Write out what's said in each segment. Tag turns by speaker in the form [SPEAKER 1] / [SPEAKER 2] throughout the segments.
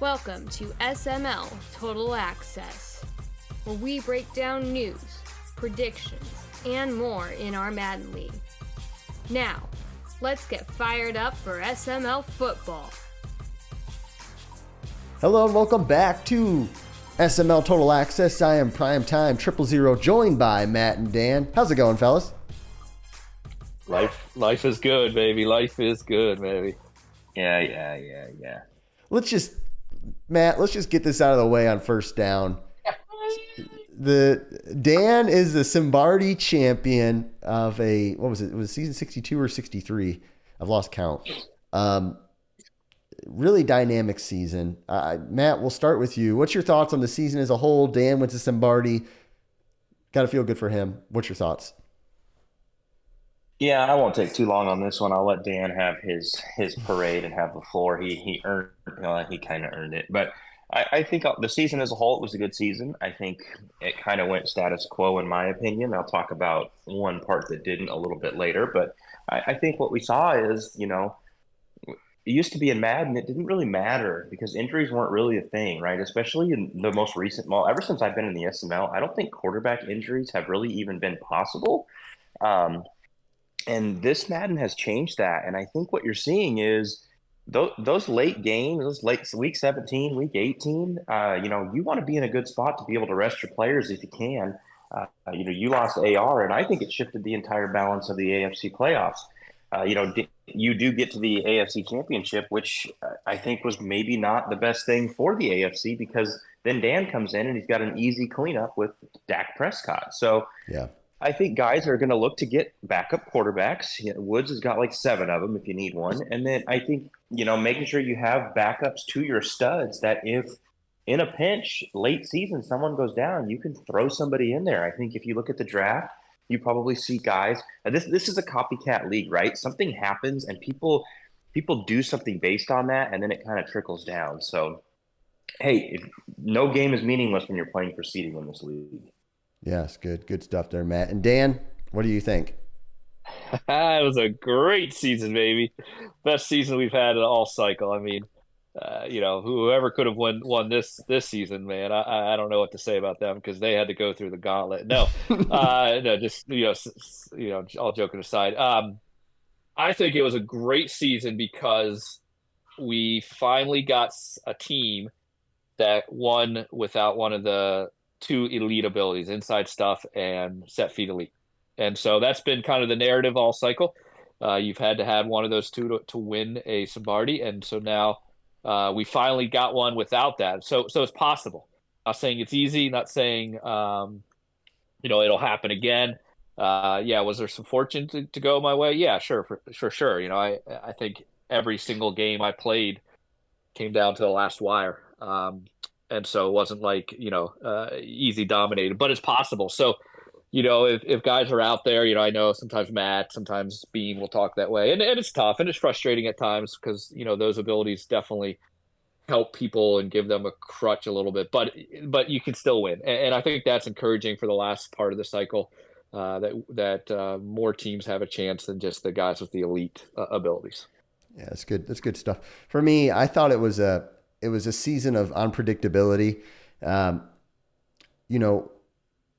[SPEAKER 1] Welcome to SML Total Access, where we break down news, predictions, and more in our Madden League. Now, let's get fired up for SML football.
[SPEAKER 2] Hello and welcome back to SML Total Access. I am Primetime 000, joined by Matt and Dan. How's it going, fellas?
[SPEAKER 3] Life is good, baby. Life is good, baby.
[SPEAKER 4] Yeah.
[SPEAKER 2] Matt, let's just get this out of the way on first down. Dan is the Simbardi champion of was it season 62 or 63? I've lost count. Really dynamic season. Matt, we'll start with you. What's your thoughts on the season as a whole? Dan went to Simbardi. Got to feel good for him. What's your thoughts?
[SPEAKER 4] Yeah, I won't take too long on this one. I'll let Dan have his parade and have the floor. He earned, he kind of earned it. But I think the season as a whole, it was a good season. I think it kind of went status quo in my opinion. I'll talk about one part that didn't a little bit later. But I think what we saw is, it used to be in Madden, it didn't really matter because injuries weren't really a thing, right? Especially in the most recent, ever since I've been in the SML, I don't think quarterback injuries have really even been possible. And this Madden has changed that. And I think what you're seeing is those late games, those late week 17, week 18, you want to be in a good spot to be able to rest your players if you can. You lost AR, and I think it shifted the entire balance of the AFC playoffs. You do get to the AFC Championship, which I think was maybe not the best thing for the AFC because then Dan comes in and he's got an easy cleanup with Dak Prescott. So
[SPEAKER 2] yeah.
[SPEAKER 4] I think guys are going to look to get backup quarterbacks. Woods has got like 7 of them if you need one. And then I think, making sure you have backups to your studs that if in a pinch late season someone goes down, you can throw somebody in there. I think if you look at the draft, you probably see guys. This is a copycat league, right? Something happens and people do something based on that, and then it kind of trickles down. So, hey, no game is meaningless when you're playing for seeding in this league.
[SPEAKER 2] Yes, good stuff there, Matt. And Dan, what do you think?
[SPEAKER 3] It was a great season, baby. Best season we've had all cycle. I mean, whoever could have won this season, man, I don't know what to say about them because they had to go through the gauntlet. No, no, just all joking aside. I think it was a great season because we finally got a team that won without one of the 2 elite abilities, inside stuff and set feet elite. And so that's been kind of the narrative all cycle. You've had to have one of those 2 to win a Simbardi. And so now we finally got one without that. So it's possible. Not saying it's easy, not saying, it'll happen again. Was there some fortune to go my way? Yeah, sure. For sure. I think every single game I played came down to the last wire. And so it wasn't like, easy dominated, but it's possible. So, if guys are out there, I know sometimes Matt, sometimes Bean will talk that way. And it's tough and it's frustrating at times because, those abilities definitely help people and give them a crutch a little bit. But you can still win. And I think that's encouraging for the last part of the cycle that more teams have a chance than just the guys with the elite abilities.
[SPEAKER 2] Yeah, that's good. That's good stuff. For me, I thought it was a season of unpredictability.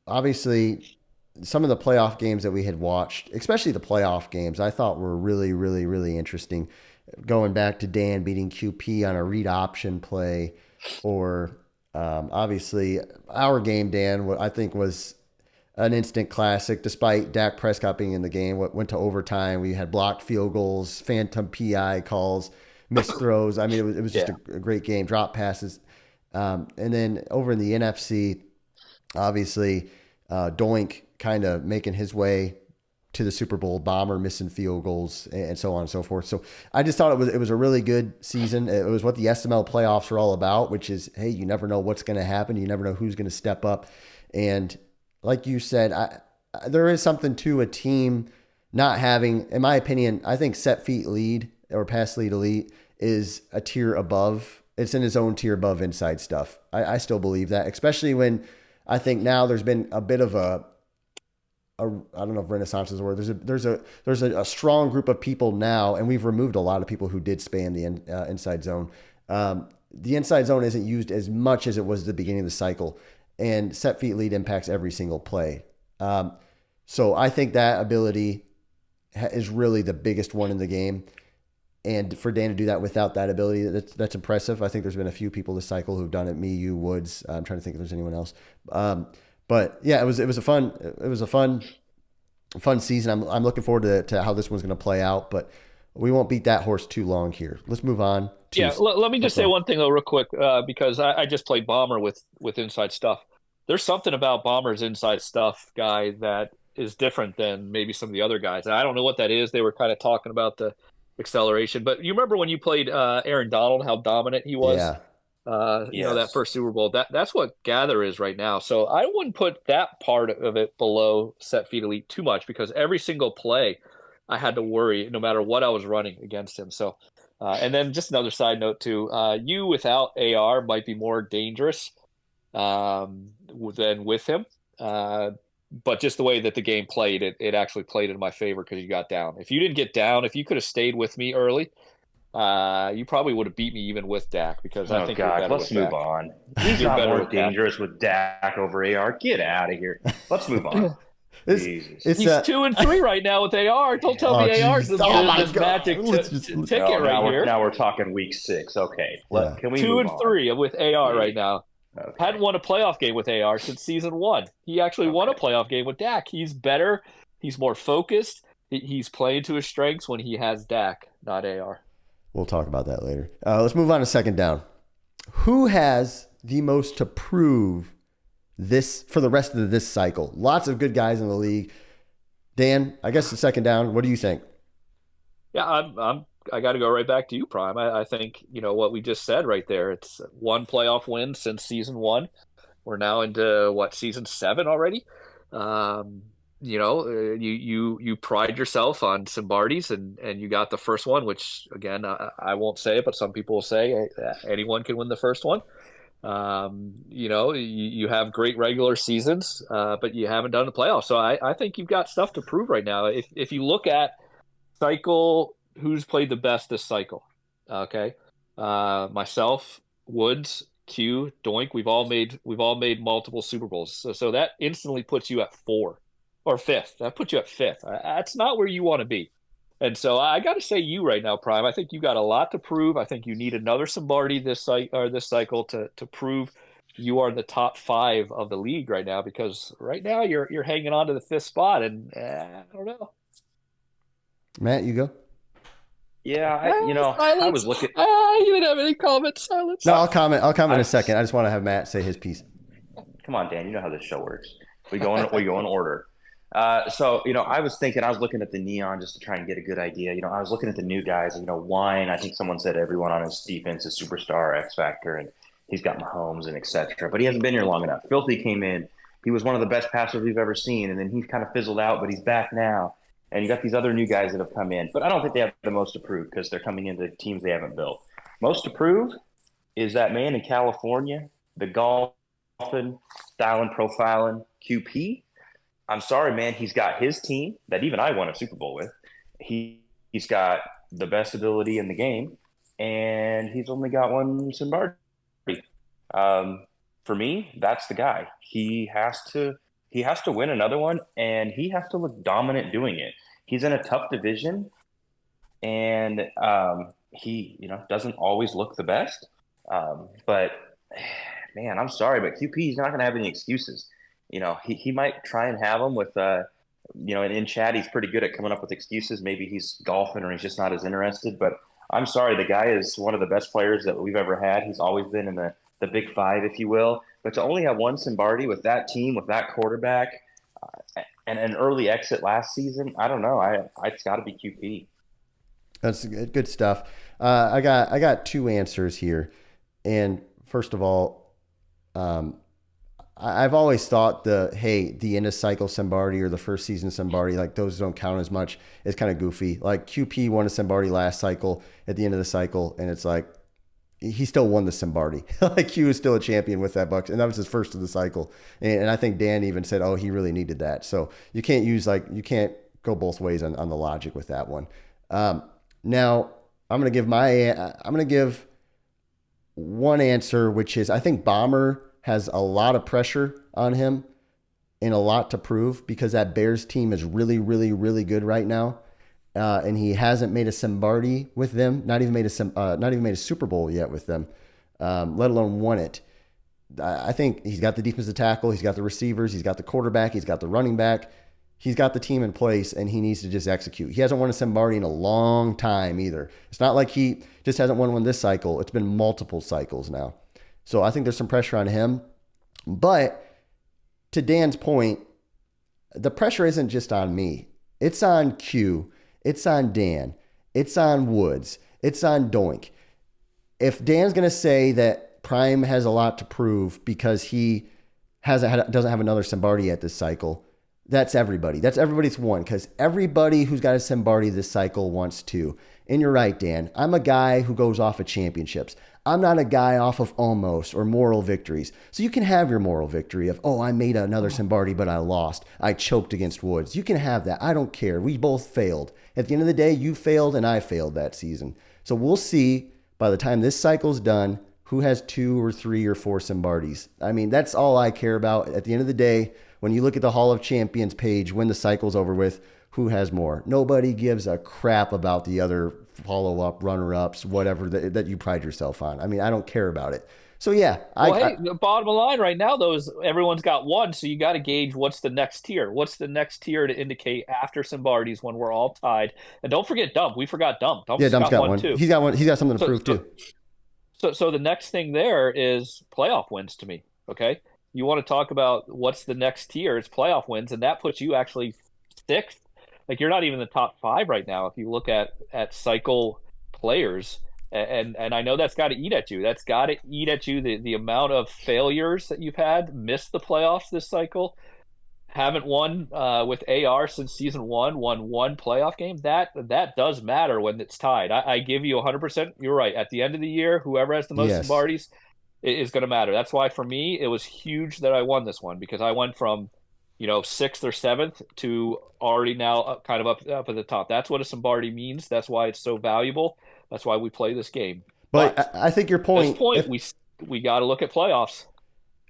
[SPEAKER 2] Obviously some of the playoff games that we had watched, especially the playoff games, I thought were really, really, really interesting. Going back to Dan beating QP on a read option play, or obviously our game, Dan, what I think was an instant classic, despite Dak Prescott being in the game. What went to overtime, we had blocked field goals, phantom PI calls, missed throws. I mean, it was just a great game, drop passes. And then over in the NFC, obviously, Doink kind of making his way to the Super Bowl, Bomber missing field goals, and so on and so forth. So I just thought it was a really good season. It was what the SML playoffs are all about, which is, hey, you never know what's going to happen. You never know who's going to step up. And like you said, there is something to a team not having, in my opinion, I think set feet lead or pass lead elite is a tier above. It's in his own tier above inside stuff. I still believe that, especially when I think now there's been a bit of a I don't know if renaissance is a word. There's a strong group of people now, and we've removed a lot of people who did spam the inside zone. the inside zone isn't used as much as it was at the beginning of the cycle, and set feet lead impacts every single play. So I think that ability is really the biggest one in the game. And for Dan to do that without that ability, that's impressive. I think there's been a few people this cycle who've done it. Me, you, Woods. I'm trying to think if there's anyone else. But yeah, it was a fun season. I'm looking forward to how this one's going to play out. But we won't beat that horse too long here. Let's move on.
[SPEAKER 3] Let me just say one thing though, real quick, because I just played Bomber with inside stuff. There's something about Bomber's inside stuff guy that is different than maybe some of the other guys. And I don't know what that is. They were kind of talking about the acceleration, but you remember when you played Aaron Donald, how dominant he was?
[SPEAKER 2] Yeah.
[SPEAKER 3] You know, that first Super Bowl. That's what Gather is right now. So I wouldn't put that part of it below set feet elite too much, because every single play I had to worry no matter what I was running against him. So and then just another side note too, you without AR might be more dangerous than with him. But just the way that the game played, it actually played in my favor because you got down. If you didn't get down, if you could have stayed with me early, you probably would have beat me even with Dak, because I think you're better
[SPEAKER 4] let's move
[SPEAKER 3] Dak.
[SPEAKER 4] on. He's not more dangerous with Dak over AR. Get out of here. Let's move on. Jesus.
[SPEAKER 3] He's 2 and 3 right now with AR. Don't tell me AR's the magic ticket right here.
[SPEAKER 4] Now we're talking week 6. Okay. Can we
[SPEAKER 3] 2
[SPEAKER 4] move
[SPEAKER 3] and
[SPEAKER 4] on?
[SPEAKER 3] 3 with AR right now.
[SPEAKER 4] Okay.
[SPEAKER 3] Hadn't won a playoff game with AR since season 1. He actually won a playoff game with Dak. He's better. He's more focused. He's playing to his strengths when he has Dak, not AR.
[SPEAKER 2] We'll talk about that later. Let's move on to second down. Who has the most to prove this for the rest of this cycle? Lots of good guys in the league. Dan, I guess the second down. What do you think?
[SPEAKER 3] Yeah, I got to go right back to you, Prime. I think, what we just said right there. It's one playoff win since season 1. We're now into season 7 already. You pride yourself on Simbardi's, and you got the first one, which again, I won't say it, but some people will say anyone can win the first one. You have great regular seasons, but you haven't done the playoffs. So I think you've got stuff to prove right now. If you look at cycle, who's played the best this cycle? Okay. Myself, Woods, Q, Doink, we've all made multiple Super Bowls. So that instantly puts you at 4 or 5th. That puts you at 5th. That's not where you want to be. And so I got to say you right now, Prime. I think you got a lot to prove. I think you need another Simbardi this cycle to prove you are the top 5 of the league right now, because right now you're hanging on to the 5th spot, and I don't know.
[SPEAKER 2] Matt, you go.
[SPEAKER 4] Yeah, I was looking.
[SPEAKER 3] You didn't have any comments. Silence.
[SPEAKER 2] No, I'll comment in a second. I just want to have Matt say his piece.
[SPEAKER 4] Come on, Dan. You know how this show works. We go in order. So I was looking at the neon just to try and get a good idea. I was looking at the new guys. Wine. I think someone said everyone on his defense is superstar, X factor, and he's got Mahomes and etc. But he hasn't been here long enough. Filthy came in. He was one of the best passers we've ever seen, and then he kind of fizzled out. But he's back now. And you got these other new guys that have come in. But I don't think they have the most to prove, because they're coming into teams they haven't built. Most to prove is that man in California, the golfing, styling, profiling QP. I'm sorry, man. He's got his team that even I won a Super Bowl with. He's got the best ability in the game, and he's only got one Simbardi. For me, that's the guy. He has to win another one, and he has to look dominant doing it. He's in a tough division, and he doesn't always look the best. But man, I'm sorry, but QP is not going to have any excuses. He might try and have them with and in chat he's pretty good at coming up with excuses. Maybe he's golfing or he's just not as interested. But I'm sorry, the guy is one of the best players that we've ever had. He's always been in the big 5, if you will. But to only have one Simbardi with that team, with that quarterback, and an early exit last season, I don't know. It's got to be QP.
[SPEAKER 2] That's good stuff. I got 2 answers here. And first of all, I've always thought the end of cycle Simbardi or the first season Simbardi, like those don't count as much. It's kind of goofy. Like QP won a Simbardi last cycle at the end of the cycle, and it's like, he still won the Simbardi. Like Q is still a champion with that Bucks, and that was his first of the cycle. And I think Dan even said, "Oh, he really needed that." So you can't go both ways on the logic with that one. Now I'm gonna give one answer, which is I think Bomber has a lot of pressure on him and a lot to prove because that Bears team is really, really, really good right now. And he hasn't made a Simbardi with them, not even made a Super Bowl yet with them, let alone won it. I think he's got the defensive tackle, he's got the receivers, he's got the quarterback, he's got the running back, he's got the team in place, and he needs to just execute. He hasn't won a Simbardi in a long time either. It's not like he just hasn't won one this cycle. It's been multiple cycles now. So I think there's some pressure on him. But to Dan's point, the pressure isn't just on me. It's on Q. It's on Dan. It's on Woods. It's on Doink. If Dan's going to say that Prime has a lot to prove because he doesn't have another Simbardi yet this cycle, that's everybody. That's everybody's one because everybody who's got a Simbardi this cycle wants to. And you're right, Dan. I'm a guy who goes off of championships. I'm not a guy off of almost or moral victories. So you can have your moral victory of, oh, I made another Simbardi, but I lost. I choked against Woods. You can have that. I don't care. We both failed. At the end of the day, you failed and I failed that season. So we'll see by the time this cycle's done who has 2 or 3 or 4 Simbardis. I mean, that's all I care about. At the end of the day, when you look at the Hall of Champions page, when the cycle's over with, who has more? Nobody gives a crap about the other follow-up, runner-ups, whatever that you pride yourself on. I mean, I don't care about it. So, yeah.
[SPEAKER 3] The bottom line right now, though, is everyone's got one, so you got to gauge what's the next tier. What's the next tier to indicate after Simbardis when we're all tied? And don't forget Dump. We forgot Dump.
[SPEAKER 2] Dump's got one, too. He's got one. He's got something to prove, too.
[SPEAKER 3] So the next thing there is playoff wins to me, okay? You want to talk about what's the next tier, it's playoff wins, and that puts you actually 6th. Like, you're not even in the top 5 right now if you look at cycle players. And I know that's got to eat at you. That's got to eat at you, the amount of failures that you've had, missed the playoffs this cycle, haven't won with AR since season 1, won 1 playoff game. That does matter when it's tied. I give you 100%. You're right. At the end of the year, whoever has the most Simbardis is going to matter. That's why for me, it was huge that I won this one because I went from 6th or 7th to already now kind of up at the top. That's what a Simbardi means. That's why it's so valuable. That's why we play this game.
[SPEAKER 2] But I think your point.
[SPEAKER 3] At this point, we got to look at playoffs.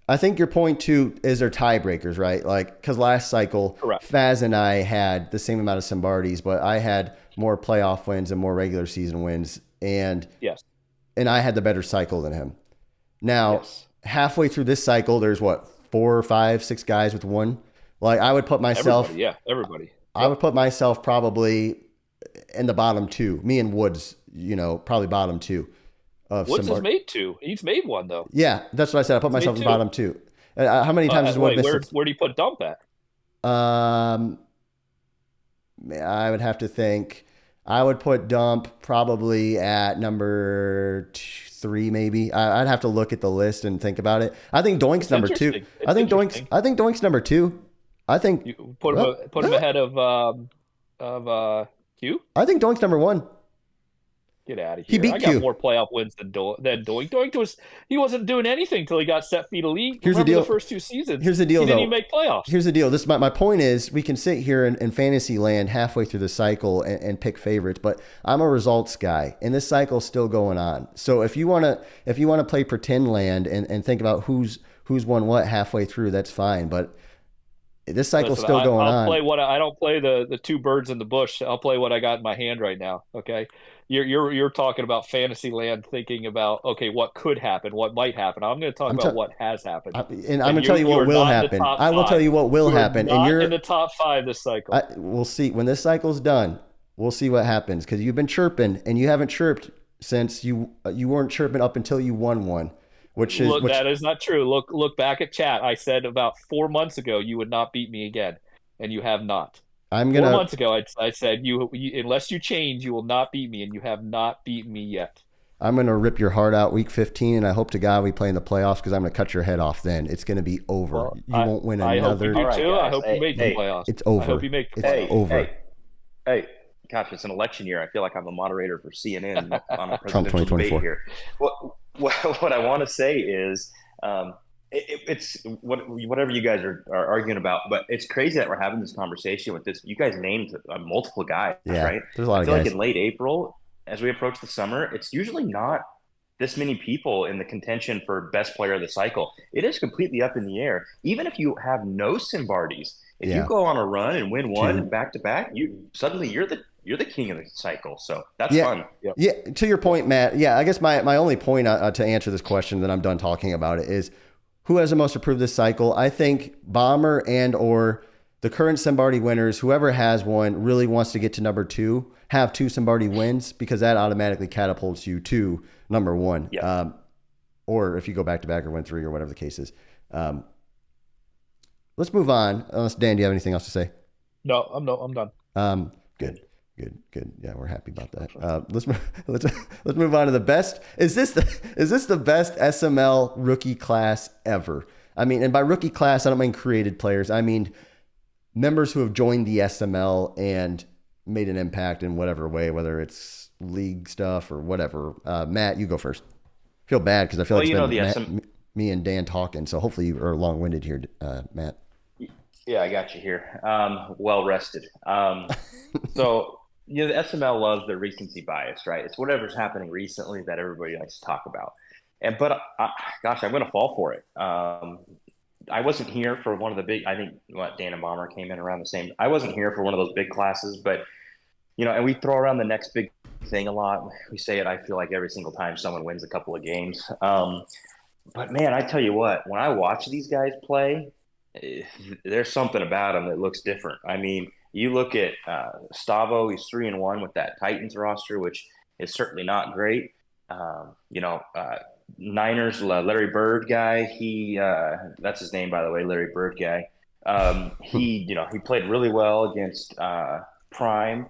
[SPEAKER 2] I think your point too is they're tiebreakers, right? Like because last cycle,
[SPEAKER 3] correct,
[SPEAKER 2] Faz and I had the same amount of Simbardis, but I had more playoff wins and more regular season wins, and I had the better cycle than him. Now halfway through this cycle, there's 4, 5, 6 guys with 1. Like I would put myself,
[SPEAKER 3] everybody.
[SPEAKER 2] I would put myself probably in the bottom 2. Me and Woods, probably bottom 2.
[SPEAKER 3] Woods has made 2. He's made 1 though.
[SPEAKER 2] Yeah, that's what I said. I put myself in the bottom 2. How many times has Woods missed?
[SPEAKER 3] Where do you put Dump at?
[SPEAKER 2] I would have to think. I would put Dump probably at number 3, maybe. I'd have to look at the list and think about it. I think Doink's number 2. I think Doink's number 2. I think
[SPEAKER 3] you put him ahead of Q.
[SPEAKER 2] I think Doink's number 1.
[SPEAKER 3] Get out of here!
[SPEAKER 2] He beat
[SPEAKER 3] I
[SPEAKER 2] Q.
[SPEAKER 3] got more playoff wins than Doink. Doink he wasn't doing anything till he got set feet elite.
[SPEAKER 2] Here's the deal.
[SPEAKER 3] The first 2 seasons.
[SPEAKER 2] Here's the deal,
[SPEAKER 3] he didn't even make playoffs.
[SPEAKER 2] Here's the deal. This my point is we can sit here in fantasy land halfway through the cycle and pick favorites, but I'm a results guy, and this cycle's still going on. So if you wanna play pretend land and think about who's won what halfway through, that's fine. But this cycle's still going on.
[SPEAKER 3] I don't play the 2 birds in the bush. I'll play what I got in my hand right now. Okay. You're talking about fantasy land, thinking about what could happen, what might happen. I'm going to talk about what has happened,
[SPEAKER 2] and I'm going to tell you what will happen. I will tell you what will happen,
[SPEAKER 3] and you're in the top 5 this cycle.
[SPEAKER 2] We'll see when this cycle's done. We'll see what happens because you've been chirping, and you haven't chirped since you weren't chirping up until you won one. That is not true. Look back at chat. I said about 4 months ago you would not beat me again, and you have not. 4 months ago, I said you unless you change, you will not beat me, and you have not beaten me yet. I'm gonna rip your heart out week 15, and I hope to God we play in the playoffs because I'm gonna cut your head off. Then it's gonna be over. Well, you won't win another. I hope you do too. I hope you make the playoffs. It's over. I hope you make the playoffs. It's over.
[SPEAKER 4] Hey, gosh, it's an election year. I feel like I'm a moderator for CNN on a presidential debate here. What I want to say is. It's whatever you guys are arguing about, but it's crazy that we're having this conversation with this. You guys named multiple guys, right?
[SPEAKER 2] There's a lot of guys.
[SPEAKER 4] Like in late April, as we approach the summer, it's usually not this many people in the contention for best player of the cycle. It is completely up in the air. Even if you have no Simbardis, if you
[SPEAKER 2] Yeah.
[SPEAKER 4] go on a run and win one
[SPEAKER 2] Two.
[SPEAKER 4] and back to back, you're the king of the cycle. So that's
[SPEAKER 2] Yeah.
[SPEAKER 4] fun.
[SPEAKER 3] Yep.
[SPEAKER 2] Yeah. To your point, Matt. Yeah. I guess my only point to answer this question, then I'm done talking about it, is who has the most improved this cycle? I think Bomber and or the current Simbardi winners, whoever has one, really wants to get to number 2, have 2 Simbardi wins, because that automatically catapults you to number 1.
[SPEAKER 4] Yep.
[SPEAKER 2] Or if you go back to back or win 3 or whatever the case is. Let's move on. Unless, Dan, do you have anything else to say?
[SPEAKER 3] No, I'm done.
[SPEAKER 2] Good. Yeah, we're happy about that. Let's move on to the best. Is this the best SML rookie class ever? I mean, and by rookie class, I don't mean created players. I mean members who have joined the SML and made an impact in whatever way, whether it's league stuff or whatever. Matt, you go first. I feel bad because I feel like it's been me and Dan talking, so hopefully you are long-winded here, Matt.
[SPEAKER 4] Yeah, I got you here. Well rested. So, the SML loves their recency bias, right? It's whatever's happening recently that everybody likes to talk about. But gosh, I'm going to fall for it. I wasn't here for one of the big. I think Dan and Bomber came in around the same. I wasn't here for one of those big classes, but and we throw around the next big thing a lot. We say it. I feel like every single time someone wins a couple of games. But man, I tell you what, when I watch these guys play, there's something about them that looks different. I mean, you look at Stavo; he's 3-1 with that Titans roster, which is certainly not great. Niners, Larry Bird guy. That's his name, by the way, Larry Bird guy. He played really well against Prime.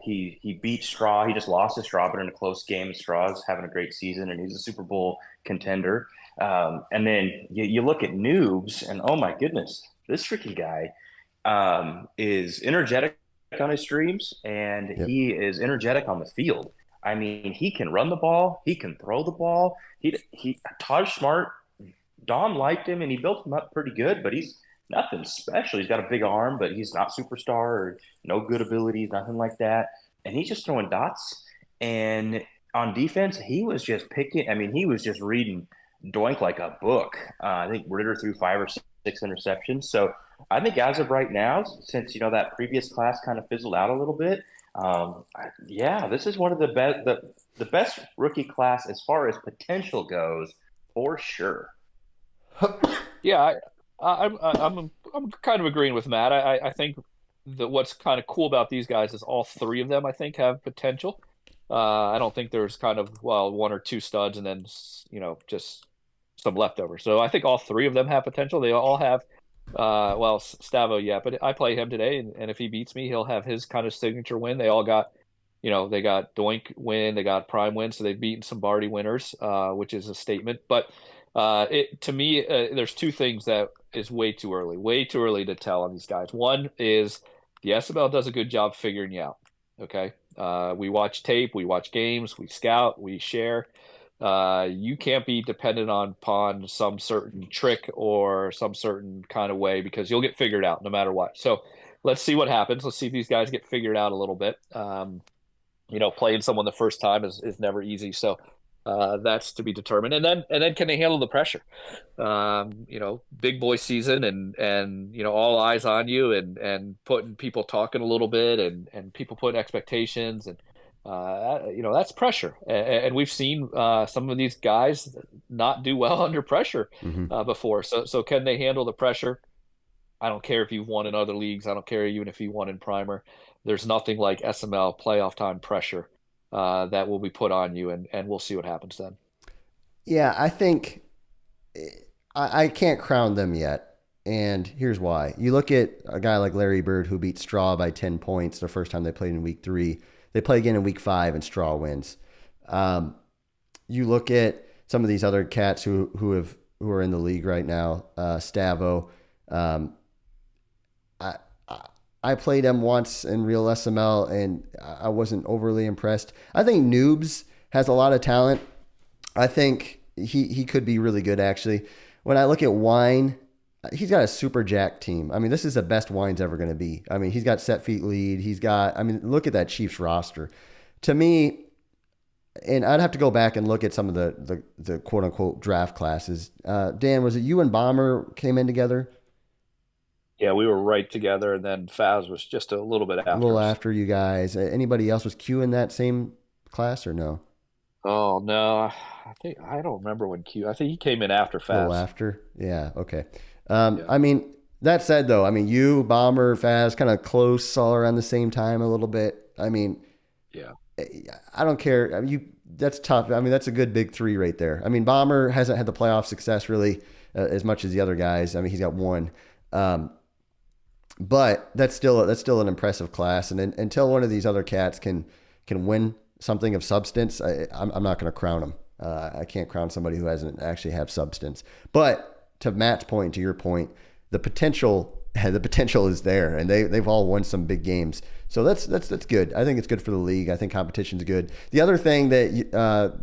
[SPEAKER 4] He beat Straw. He just lost to Straw, but in a close game. Straw's having a great season, and he's a Super Bowl contender. And then you look at Noobs, and oh my goodness, this freaking guy is energetic on his streams, and
[SPEAKER 2] Yep.
[SPEAKER 4] he is energetic on the field. I mean, he can run the ball. He can throw the ball. Taj Smart, Dom liked him, and he built him up pretty good, but he's nothing special. He's got a big arm, but he's not superstar or no good abilities, nothing like that. And he's just throwing dots. And on defense, he was just picking. I mean, he was just reading Doink like a book. I think Ritter threw 5 or 6 interceptions. So I think as of right now, since that previous class kind of fizzled out a little bit, this is one of the best rookie class as far as potential goes, for sure.
[SPEAKER 3] Yeah, I'm kind of agreeing with Matt. I think that what's kind of cool about these guys is all 3 of them, I think, have potential. I don't think there's kind of 1 or 2 studs and then just some leftovers. So I think all 3 of them have potential. They all have Stavo, yeah, but I play him today, and if he beats me, he'll have his kind of signature win. They all got, they got Doink win, they got Prime win, so they've beaten some Barty winners, which is a statement. But to me, there's 2 things that is way too early to tell on these guys. One is the SML does a good job figuring you out. Okay, we watch tape, we watch games, we scout, we share. You can't be dependent upon some certain trick or some certain kind of way, because you'll get figured out no matter what. So let's see what happens. Let's see if these guys get figured out a little bit. Playing someone the first time is never easy. So that's to be determined. And then can they handle the pressure? Big boy season and all eyes on you and putting people talking a little bit and people putting expectations and that's pressure, and we've seen some of these guys not do well under pressure before. So can they handle the pressure? I don't care if you've won in other leagues. I don't care even if you won in Primer. There's nothing like SML playoff time pressure that will be put on you, and we'll see what happens then.
[SPEAKER 2] Yeah, I think I can't crown them yet, and here's why. You look at a guy like Larry Bird, who beat Straw by 10 points the first time they played in week 3. They play again in week 5 and Straw wins. You look at some of these other cats who are in the league right now. Stavo. I played him once in real SML and I wasn't overly impressed. I think Noobs has a lot of talent. I think he could be really good, actually. When I look at Wine, he's got a super jack team. I mean, this is the best Wine's ever going to be. I mean, he's got set feet lead. Look at that Chiefs roster. To me, and I'd have to go back and look at some of the quote unquote draft classes. Dan, was it you and Bomber came in together?
[SPEAKER 3] Yeah, we were right together, and then Faz was just a little bit
[SPEAKER 2] A
[SPEAKER 3] after
[SPEAKER 2] little
[SPEAKER 3] us.
[SPEAKER 2] after you guys. Anybody else was Q in that same class or no?
[SPEAKER 3] Oh no, I don't remember when Q. I think he came in after
[SPEAKER 2] A little
[SPEAKER 3] Faz.
[SPEAKER 2] after? Yeah, okay.
[SPEAKER 3] Yeah,
[SPEAKER 2] I mean, that said though, I mean, you, Bomber, Faz, kind of close all around the same time a little bit. I mean,
[SPEAKER 3] yeah.
[SPEAKER 2] I don't care. I mean, that's tough. I mean, that's a good big three right there. I mean, Bomber hasn't had the playoff success really as much as the other guys. I mean, he's got one. Um, but that's still an impressive class. And until one of these other cats can win something of substance, I'm not going to crown them. I can't crown somebody who hasn't actually have substance. But to Matt's point, to your point, the potential is there, and they've all won some big games. So that's good. I think it's good for the league. I think competition's good. The other thing that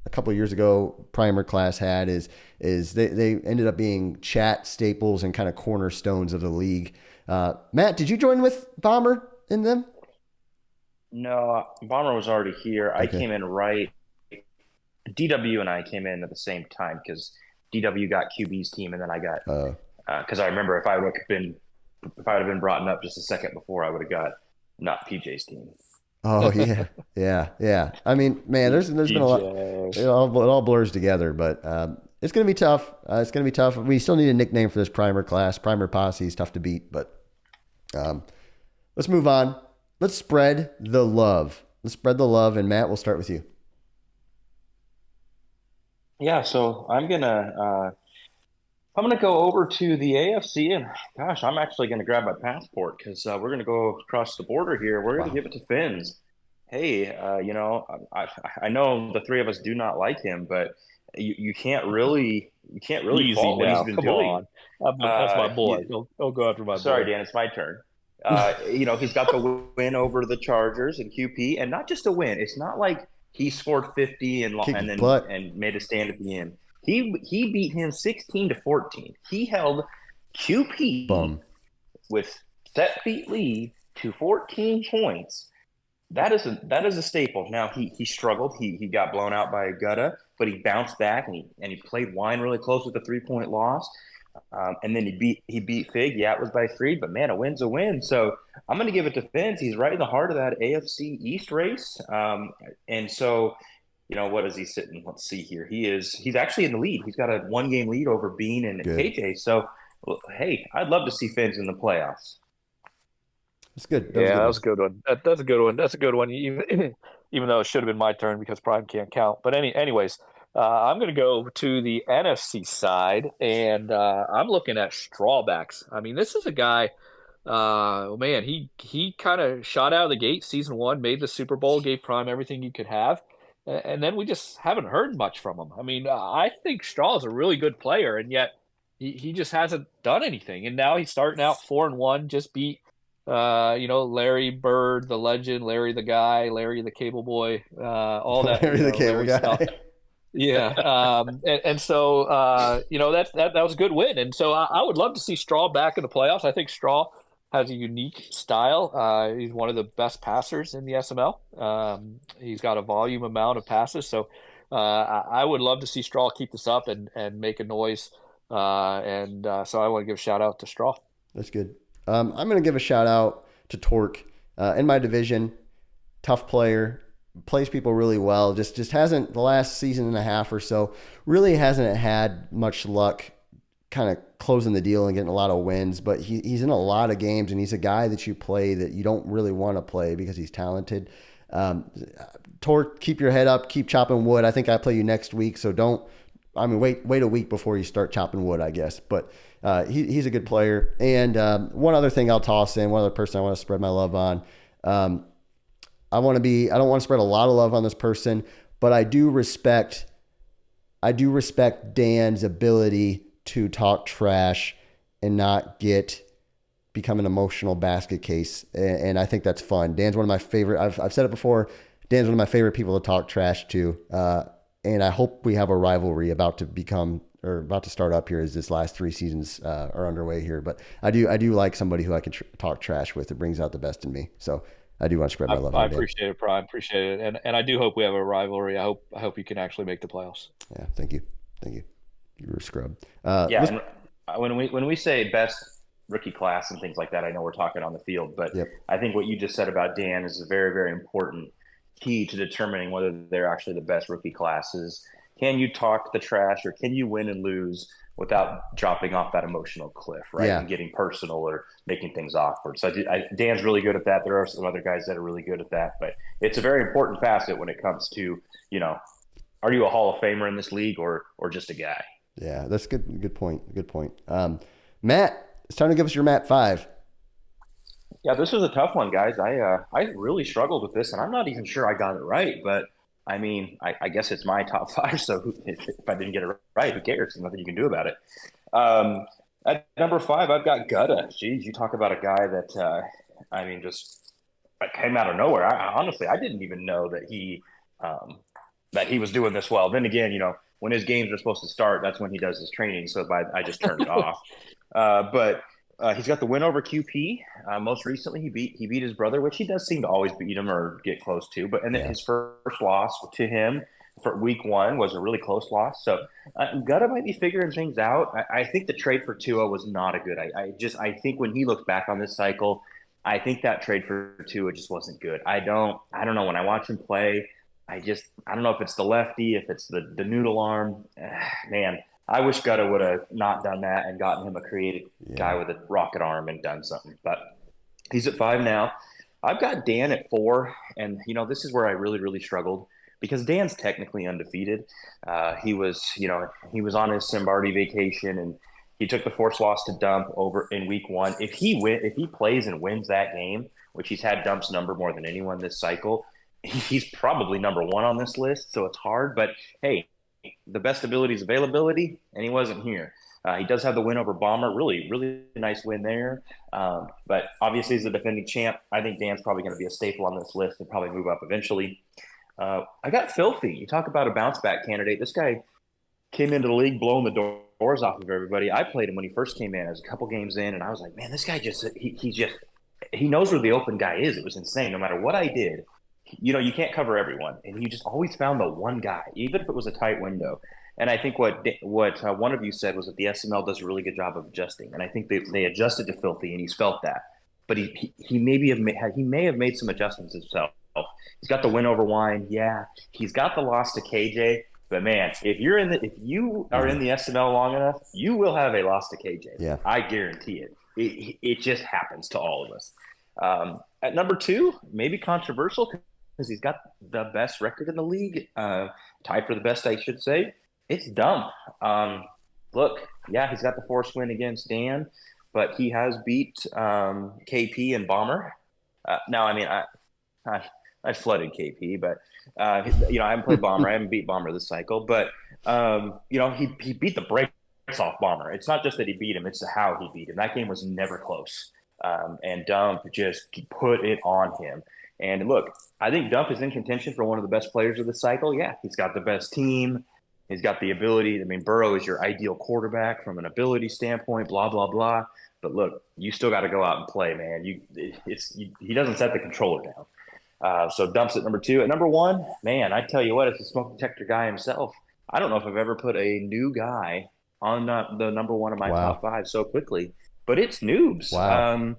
[SPEAKER 2] a couple of years ago primer class had is they ended up being chat staples and kind of cornerstones of the league. Matt, did you join with Bomber in them?
[SPEAKER 4] No, Bomber was already here. I
[SPEAKER 2] Okay.
[SPEAKER 4] came in right. DW and I came in at the same time because DW got QB's team, and then I got
[SPEAKER 2] Uh,
[SPEAKER 4] because I remember if I would have been brought up just a second before, I would have got not PJ's team.
[SPEAKER 2] oh yeah, yeah. I mean, man, there's been a lot.
[SPEAKER 3] DJ.
[SPEAKER 2] It all blurs together, but it's gonna be tough. It's gonna be tough. We still need a nickname for this primer class. Primer posse is tough to beat, but um, let's move on. Let's spread the love. Let's spread the love, and Matt, we'll start with you.
[SPEAKER 4] Yeah, so I'm gonna go over to the AFC, and gosh, I'm actually gonna grab my passport because we're gonna go across the border here. We're gonna
[SPEAKER 2] Wow.
[SPEAKER 4] give it to Finns. Hey, I know the three of us do not like him, but you can't really
[SPEAKER 3] Easy
[SPEAKER 4] fault what he's
[SPEAKER 3] now.
[SPEAKER 4] been
[SPEAKER 3] Come
[SPEAKER 4] doing.
[SPEAKER 3] on. That's my boy.
[SPEAKER 4] You,
[SPEAKER 3] Don't go after my
[SPEAKER 4] Sorry,
[SPEAKER 3] boy.
[SPEAKER 4] Dan, it's my turn. He's got the win over the Chargers and QP, and not just a win. It's not like he scored 50
[SPEAKER 2] Kick
[SPEAKER 4] and then
[SPEAKER 2] butt.
[SPEAKER 4] and made a stand at the end. He beat him 16-14. He held QP
[SPEAKER 2] Bum.
[SPEAKER 4] with set feet lead to 14 points. That is a staple. Now he struggled. He got blown out by Gutta, but he bounced back and he played wine really close with a 3-point loss. And then he beat Fig. Yeah, it was by 3, but man, a win's a win. So I'm going to give it to Finns. He's right in the heart of that AFC East race. And so, what is he sitting? Let's see here. He's actually in the lead. He's got a 1-game lead over Bean and
[SPEAKER 2] Good.
[SPEAKER 4] KJ. So, well, hey, I'd love to see Finns in the playoffs.
[SPEAKER 2] That's good. That was a
[SPEAKER 3] Yeah,
[SPEAKER 2] good
[SPEAKER 3] that
[SPEAKER 2] one.
[SPEAKER 3] was a good one. That's a good one. That's a good one. Even even though it should have been my turn because Prime can't count. But anyways, I'm going to go to the NFC side, and I'm looking at Strawbacks. I mean, this is a guy. Man, he kind of shot out of the gate season one, made the Super Bowl, gave Prime everything you could have, and then we just haven't heard much from him. I mean, I think Straw is a really good player, and yet he just hasn't done anything. And now he's starting out 4-1, just beat Larry Bird, the legend, Larry the guy, Larry the cable boy, all that,
[SPEAKER 2] Larry the Cable
[SPEAKER 3] Larry stuff.
[SPEAKER 2] Guy.
[SPEAKER 3] Yeah. And so, that was a good win. And so I would love to see Straw back in the playoffs. I think Straw has a unique style. He's one of the best passers in the SML. He's got a volume amount of passes. So I would love to see Straw keep this up and make a noise. So I want to give a shout out to Straw.
[SPEAKER 2] That's good. I'm going to give a shout out to Torque in my division. Tough player, plays people really well. Just hasn't the last season and a half or so really hasn't had much luck, kind of closing the deal and getting a lot of wins. But he's in a lot of games, and he's a guy that you play that you don't really want to play because he's talented. Torque, keep your head up, keep chopping wood. I think I play you next week, so don't. I mean, wait a week before you start chopping wood, I guess. But he's a good player. And one other thing I'll toss in, one other person I want to spread my love on. I don't want to spread a lot of love on this person, but I do respect Dan's ability to talk trash and not become an emotional basket case. And I think that's fun. Dan's one of my favorite. I've said it before. Dan's one of my favorite people to talk trash to. And I hope we have a rivalry about to start up here as this last 3 seasons are underway here. But I do like somebody who I can talk trash with. It brings out the best in me. So I do want to spread my love.
[SPEAKER 3] I appreciate it, Prime. Appreciate it, and I do hope we have a rivalry. I hope you can actually make the playoffs.
[SPEAKER 2] Yeah, thank you. You were a scrub.
[SPEAKER 4] Yeah, and when we say best rookie class and things like that, I know we're talking on the field, but
[SPEAKER 2] Yep.
[SPEAKER 4] I think what you just said about Dan is a very, very important key to determining whether they're actually the best rookie classes. Can you talk the trash, or can you win and lose without dropping off that emotional cliff, right?
[SPEAKER 2] Yeah.
[SPEAKER 4] And getting personal or making things awkward. So Dan's really good at that. There are some other guys that are really good at that, but it's a very important facet when it comes to, are you a Hall of Famer in this league or just a guy?
[SPEAKER 2] Yeah, that's good. Good point. Matt, it's time to give us your Matt 5.
[SPEAKER 4] Yeah, this was a tough one, guys. I really struggled with this, and I'm not even sure I got it right. But I mean, I guess it's my top 5. So if I didn't get it right, who cares? There's nothing you can do about it. At number 5, I've got Gutta. Jeez, you talk about a guy that just came out of nowhere. Honestly, I didn't even know that he was doing this well. Then again, when his games are supposed to start, that's when he does his training. So I just turned it off. But he's got the win over QP. Most recently, he beat his brother, which he does seem to always beat him or get close to. But then his first loss to him for week 1 was a really close loss. So Gutta might be figuring things out. I think the trade for Tua was not a good. I think when he looks back on this cycle, I think that trade for Tua just wasn't good. I don't know. When I watch him play, I don't know if it's the lefty, if it's the noodle arm. Man, I wish Gutta would have not done that and gotten him a creative guy with a rocket arm and done something. But he's at 5 now. I've got Dan at 4, and this is where I really, really struggled because Dan's technically undefeated. He was on his Simbardi vacation, and he took the forced loss to Dump over in week 1. If he plays and wins that game, which he's had Dump's number more than anyone this cycle, he's probably number 1 on this list. So it's hard, but hey, the best ability is availability, and he wasn't here. He does have the win over Bomber. Really, really nice win there. But obviously, as a defending champ, I think Dan's probably going to be a staple on this list and probably move up eventually. I got Filthy. You talk about a bounce back candidate. This guy came into the league blowing the doors off of everybody. I played him when he first came in. I was a couple games in, and I was like, man, this guy he knows where the open guy is. It was insane. No matter what I did, you can't cover everyone, and you just always found the one guy, even if it was a tight window. And I think what one of you said was that the SML does a really good job of adjusting, and I think they adjusted to Filthy, and he's felt that. But he may have made some adjustments himself. He's got the win over Wine, yeah. He's got the loss to KJ, but man, if you are in the SML long enough, you will have a loss to KJ.
[SPEAKER 2] Yeah,
[SPEAKER 4] I guarantee it. It just happens to all of us. At number 2, maybe controversial because he's got the best record in the league, tied for the best, I should say. It's Dump. Look, yeah, he's got the forced win against Dan, but he has beat KP and Bomber. Now, I mean, I flooded KP, but I haven't played Bomber. I haven't beat Bomber this cycle, but he beat the brakes off Bomber. It's not just that he beat him; it's how he beat him. That game was never close, and Dump just put it on him. And look, I think Dump is in contention for one of the best players of the cycle. Yeah, he's got the best team. He's got the ability. I mean, Burrow is your ideal quarterback from an ability standpoint, blah, blah, blah. But look, you still got to go out and play, man. He doesn't set the controller down. So Dump's at number 2. At number 1, man, I tell you what, it's a smoke detector guy himself. I don't know if I've ever put a new guy on the number 1 of my top 5 so quickly, but it's Noobs.
[SPEAKER 2] Wow.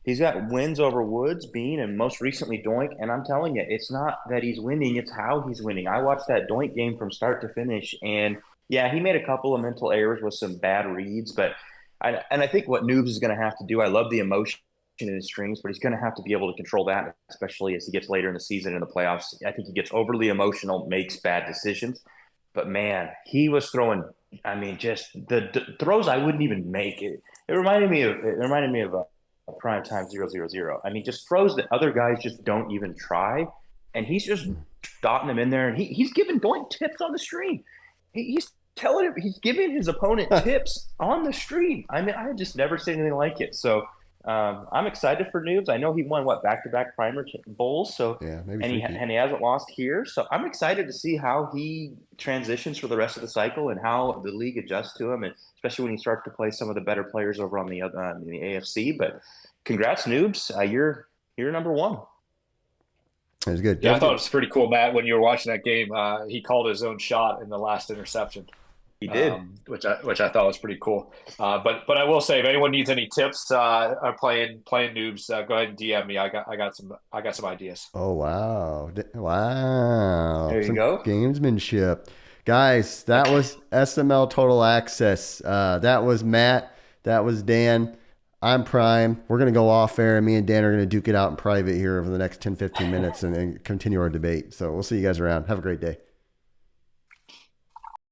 [SPEAKER 4] He's got wins over Woods, Bean, and most recently Doink. And I'm telling you, it's not that he's winning, it's how he's winning. I watched that Doink game from start to finish, and yeah, he made a couple of mental errors with some bad reads, but I think what Noobs is going to have to do, I love the emotion in his strings, but he's going to have to be able to control that, especially as he gets later in the season in the playoffs. I think he gets overly emotional, makes bad decisions. But man, he was throwing, I mean, just the throws I wouldn't even make. It reminded me of a prime time 0-0-0. I mean, just throws that other guys just don't even try, and he's just dotting them in there, and he's giving Doink tips on the stream. He's telling him, he's giving his opponent tips on the stream. I mean, I had just never seen anything like it. So I'm excited for Noobs. I know he won back-to-back Primer Bowls, so
[SPEAKER 2] yeah, maybe
[SPEAKER 4] and he hasn't lost here. So I'm excited to see how he transitions for the rest of the cycle and how the league adjusts to him, and especially when he starts to play some of the better players over on the in the AFC. But congrats, Noobs. You're number 1.
[SPEAKER 2] It was good.
[SPEAKER 3] Yeah, I thought it was pretty cool, Matt. When you were watching that game, he called his own shot in the last interception.
[SPEAKER 4] He did,
[SPEAKER 3] which I thought was pretty cool. But I will say, if anyone needs any tips on playing noobs, go ahead and DM me. I got some ideas.
[SPEAKER 2] Oh wow!
[SPEAKER 4] There you go.
[SPEAKER 2] Gamesmanship, guys. That was SML Total Access. That was Matt. That was Dan. I'm Prime. We're gonna go off air, and me and Dan are gonna duke it out in private here over the next 10-15 minutes and continue our debate. So we'll see you guys around. Have a great day.